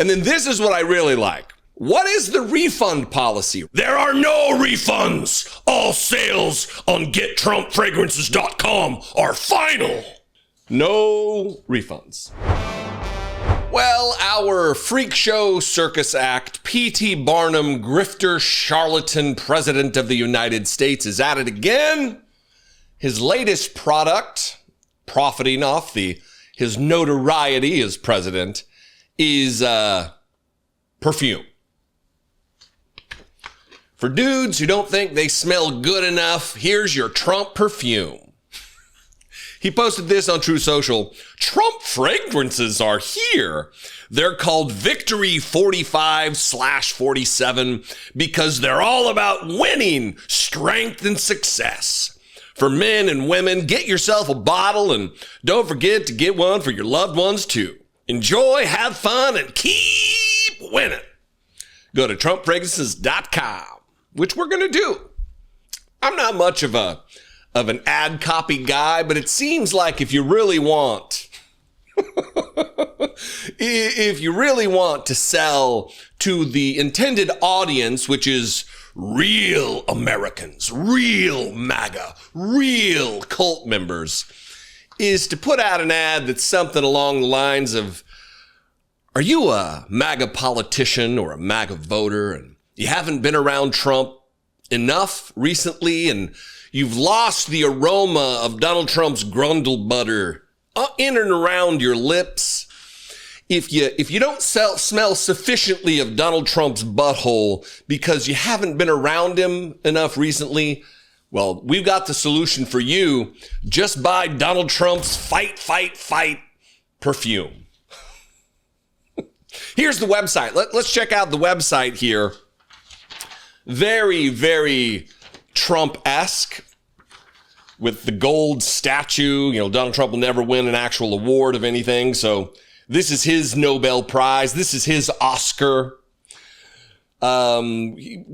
And then this is what I really like. What is the refund policy? There are no refunds. All sales on GetTrumpFragrances.com are final. No refunds. Well, our freak show circus act, P.T. Barnum, grifter, charlatan, president of the United States, is at it again. His latest product, profiting off his notoriety as president, is perfume. For dudes who don't think they smell good enough, here's your Trump perfume. He posted this on True Social. Trump fragrances are here. They're called Victory 45/47 because they're all about winning, strength, and success. For men and women, get yourself a bottle and don't forget to get one for your loved ones too. Enjoy, have fun, and keep winning. Go to TrumpFragrances.com, which we're going to do. I'm not much of an ad copy guy, but it seems like if you really want to sell to the intended audience, which is real Americans, real MAGA, real cult members, is to put out an ad that's something along the lines of, are you a MAGA politician or a MAGA voter and you haven't been around Trump enough recently and you've lost the aroma of Donald Trump's grundle butter in and around your lips? If you don't smell sufficiently of Donald Trump's butthole because you haven't been around him enough recently, well, we've got the solution for you. Just buy Donald Trump's fight perfume. Here's the website. Let's check out the website here. Very, very Trump-esque with the gold statue. You know, Donald Trump will never win an actual award of anything. So this is his Nobel Prize. This is his Oscar. The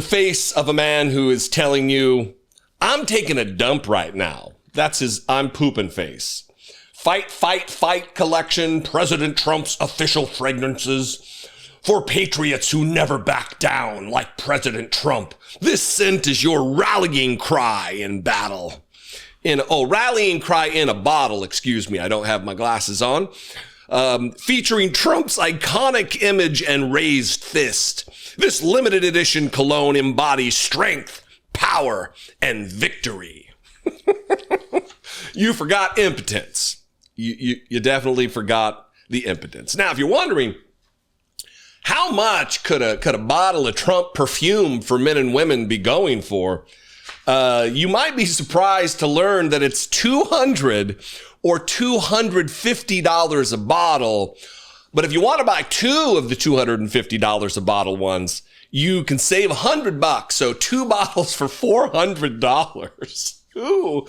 face of a man who is telling you, I'm taking a dump right now. That's his I'm pooping face. Fight collection, President Trump's official fragrances. For patriots who never back down like President Trump, this scent is your rallying cry in battle. Rallying cry in a bottle, excuse me, I don't have my glasses on. Featuring Trump's iconic image and raised fist. This limited edition cologne embodies strength, power, and victory. You forgot impotence. You definitely forgot the impotence. Now, if you're wondering, how much could a bottle of Trump perfume for men and women be going for? You might be surprised to learn that it's $200 or $250 a bottle. But if you want to buy two of the $250 a bottle ones, you can save $100. So 2 bottles for $400. Who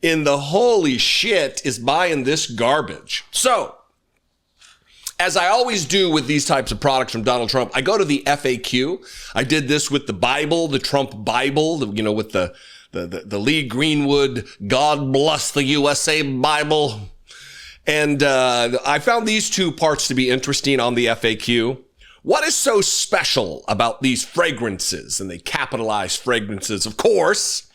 in the holy shit is buying this garbage? So, as I always do with these types of products from Donald Trump, I go to the FAQ. I did this with the Bible, the Trump Bible, with the Lee Greenwood, God Bless the USA Bible. And I found these two parts to be interesting on the FAQ. What is so special about these fragrances? And they capitalize fragrances, of course.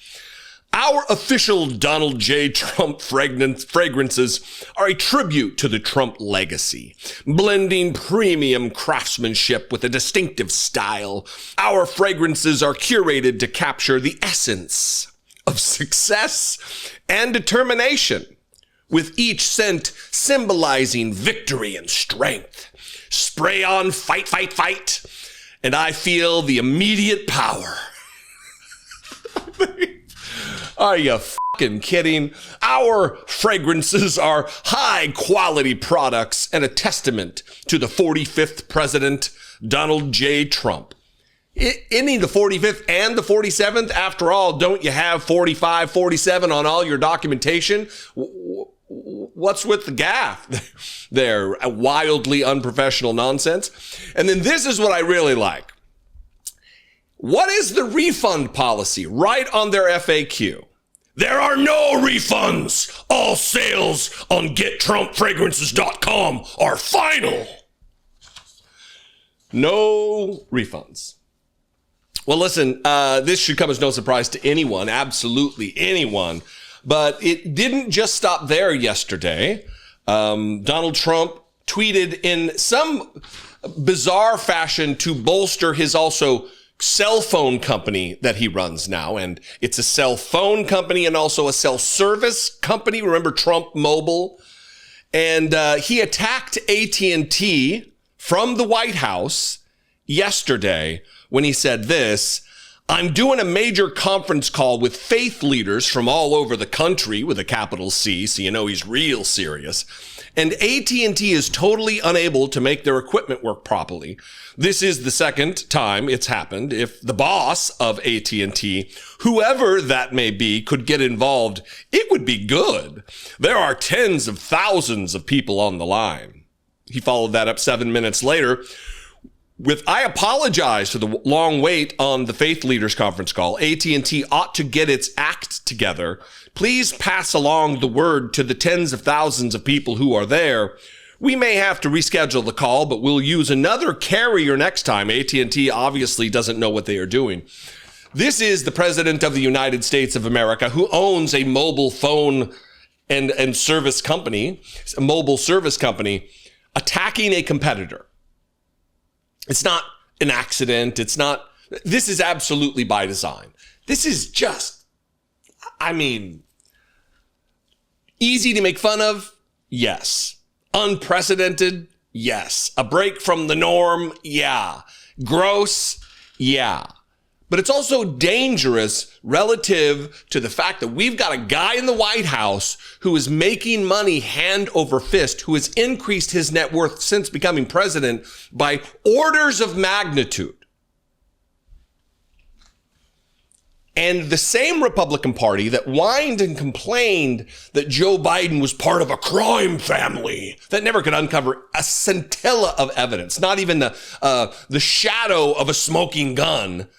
Our official Donald J. Trump fragrances are a tribute to the Trump legacy, blending premium craftsmanship with a distinctive style. Our fragrances are curated to capture the essence of success and determination, with each scent symbolizing victory and strength. Spray on fight, and I feel the immediate power. Are you fucking kidding? Our fragrances are high quality products and a testament to the 45th president, Donald J. Trump. Isn't the 45th and the 47th? After all, don't you have 45, 47 on all your documentation? What's with the gaffe there? Wildly unprofessional nonsense. And then this is what I really like. What is the refund policy? Right on their FAQ. There are no refunds. All sales on GetTrumpFragrances.com are final. No refunds. Well, listen, this should come as no surprise to anyone, absolutely anyone. But it didn't just stop there yesterday. Donald Trump tweeted in some bizarre fashion to bolster his also cell phone company that he runs now. And it's a cell phone company and also a cell service company. Remember Trump Mobile? And he attacked AT&T from the White House yesterday when he said this: "I'm doing a major conference call with faith leaders from all over the country," with a capital C, so you know he's real serious. "And AT&T is totally unable to make their equipment work properly. This is the second time it's happened. If the boss of AT&T, whoever that may be, could get involved, it would be good. There are tens of thousands of people on the line." He followed that up 7 minutes later with, "I apologize for the long wait on the faith leaders conference call. AT&T ought to get its act together. Please pass along the word to the tens of thousands of people who are there. We may have to reschedule the call, but we'll use another carrier next time. AT&T obviously doesn't know what they are doing." This is the president of the United States of America, who owns a mobile phone and service company, a mobile service company, attacking a competitor. It's not an accident. This is absolutely by design. This is just, easy to make fun of? Yes. Unprecedented? Yes. A break from the norm? Yeah. Gross? Yeah. But it's also dangerous relative to the fact that we've got a guy in the White House who is making money hand over fist, who has increased his net worth since becoming president by orders of magnitude. And the same Republican Party that whined and complained that Joe Biden was part of a crime family that never could uncover a scintilla of evidence, not even the shadow of a smoking gun,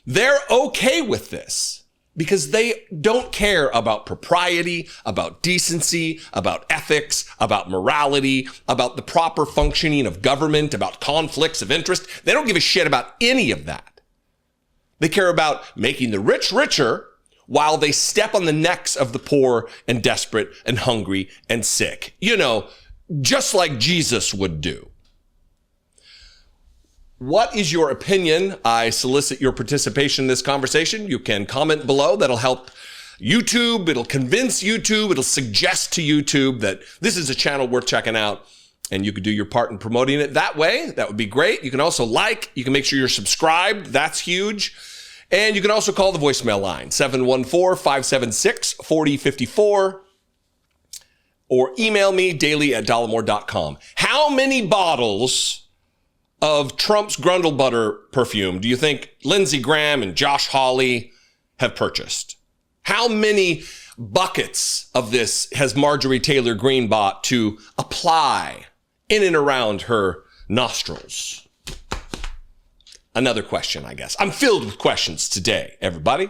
they're okay with this because they don't care about propriety, about decency, about ethics, about morality, about the proper functioning of government, about conflicts of interest. They don't give a shit about any of that. They care about making the rich richer while they step on the necks of the poor and desperate and hungry and sick. You know, just like Jesus would do. What is your opinion? I solicit your participation in this conversation. You can comment below. That'll help YouTube. It'll convince YouTube. It'll suggest to YouTube that this is a channel worth checking out, and you could do your part in promoting it that way. That would be great. You can also like. You can make sure you're subscribed. That's huge. And you can also call the voicemail line, 714-576-4054, or email me, daily@dollemore.com. How many bottles of Trump's Grundle Butter perfume do you think Lindsey Graham and Josh Hawley have purchased? How many buckets of this has Marjorie Taylor Greene bought to apply in and around her nostrils? Another question, I guess. I'm filled with questions today, everybody.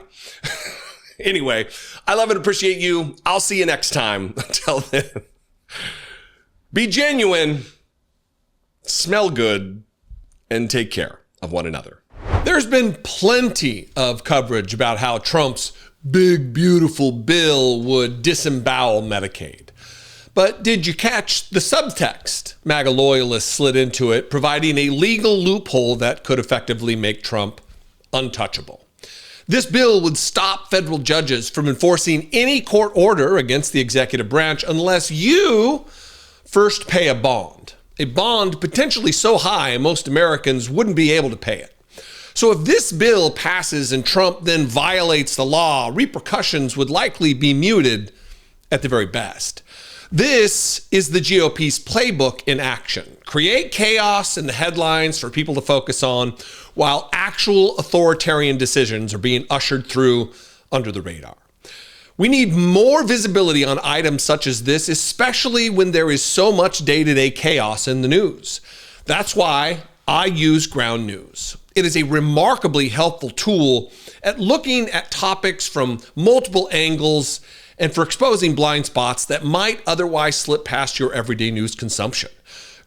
Anyway, I love and appreciate you. I'll see you next time. Until then, be genuine, smell good, and take care of one another. There's been plenty of coverage about how Trump's big, beautiful bill would disembowel Medicaid. But did you catch the subtext? MAGA loyalists slid into it, providing a legal loophole that could effectively make Trump untouchable. This bill would stop federal judges from enforcing any court order against the executive branch unless you first pay a bond. A bond potentially so high most Americans wouldn't be able to pay it. So if this bill passes and Trump then violates the law, repercussions would likely be muted at the very best. This is the GOP's playbook in action. Create chaos in the headlines for people to focus on, while actual authoritarian decisions are being ushered through under the radar. We need more visibility on items such as this, especially when there is so much day-to-day chaos in the news. That's why I use Ground News. It is a remarkably helpful tool at looking at topics from multiple angles and for exposing blind spots that might otherwise slip past your everyday news consumption.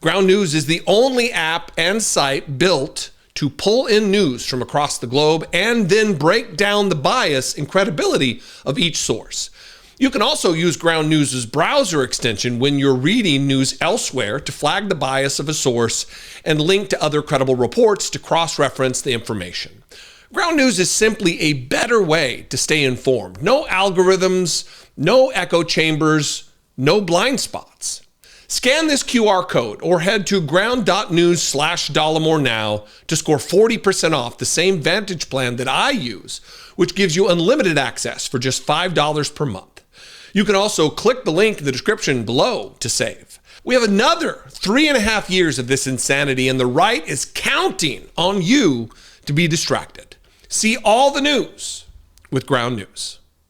Ground News is the only app and site built to pull in news from across the globe and then break down the bias and credibility of each source. You can also use Ground News' browser extension when you're reading news elsewhere to flag the bias of a source and link to other credible reports to cross-reference the information. Ground News is simply a better way to stay informed. No algorithms, no echo chambers, no blind spots. Scan this QR code or head to ground.news/Dollemore now to score 40% off the same Vantage plan that I use, which gives you unlimited access for just $5 per month. You can also click the link in the description below to save. We have another 3.5 years of this insanity, and the right is counting on you to be distracted. See all the news with Ground News.